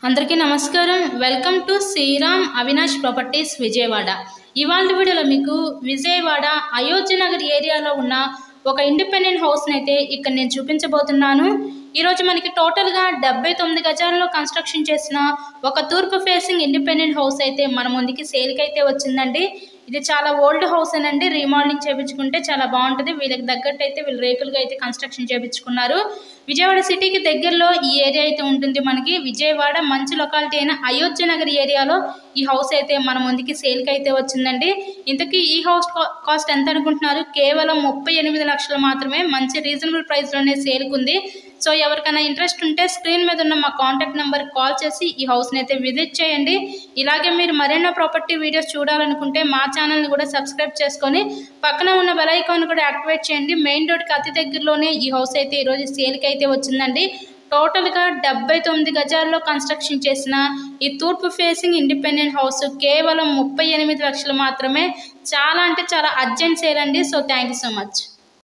అందరికీ నమస్కారం. Welcome to Sriram Avinash properties Vijayawada. ఇవాళ వీడియోలో మీకు విజయవాడ అయోధ్య నగర్ ఏరియాలో ఉన్న ఒక ఇండిపెండెంట్ హౌస్ని అయితే ఇక్కడ నేను చూపించబోతున్నాను. ఈరోజు మనకి టోటల్గా 79 గజాల్లో కన్స్ట్రక్షన్ చేసిన ఒక తూర్పు ఫేసింగ్ ఇండిపెండెంట్ హౌస్ అయితే మన ముందుకి సేల్కి అయితే వచ్చిందండి. ఇది చాలా ఓల్డ్ హౌస్ అండి. రీమోడలింగ్ చేయించుకుంటే చాలా బాగుంటుంది. వీళ్ళకి తగ్గట్టు అయితే వీళ్ళు రేకులుగా అయితే కన్స్ట్రక్షన్ చేయించుకున్నారు. విజయవాడ సిటీకి దగ్గరలో ఈ ఏరియా అయితే ఉంటుంది. మనకి విజయవాడ మంచి లొకాలిటీ అయిన అయోధ్య నగర్ ఏరియాలో ఈ హౌస్ అయితే మన ముందుకి సేల్కి అయితే వచ్చిందండి. ఇంతకీ ఈ హౌస్ కాస్ట్ ఎంత అనుకుంటున్నారు? కేవలం 38 లక్షలు మాత్రమే. మంచి రీజనబుల్ ప్రైస్లోనే సేల్కి ఉంది. సో ఎవరికైనా ఇంట్రెస్ట్ ఉంటే స్క్రీన్ మీద ఉన్న మా కాంటాక్ట్ నెంబర్కి కాల్ చేసి ఈ హౌస్ని అయితే విజిట్ చేయండి. ఇలాగే మీరు మరెన్నో ప్రాపర్టీ వీడియోస్ చూడాలనుకుంటే మా ఛానల్ని కూడా సబ్స్క్రైబ్ చేసుకొని పక్కన ఉన్న బెల్ ఐకాన్ కూడా యాక్టివేట్ చేయండి. మెయిన్ రోడ్కి అతి దగ్గరలోనే ఈ హౌస్ అయితే ఈరోజు సేల్కి అయితే వచ్చిందండి. టోటల్గా 79 గజాల్లో కన్స్ట్రక్షన్ చేసిన ఈ తూర్పు ఫేసింగ్ ఇండిపెండెంట్ హౌస్ కేవలం 38 లక్షలు మాత్రమే. చాలా అంటే చాలా అర్జెంట్ సేల్ అండి. So thank you so much.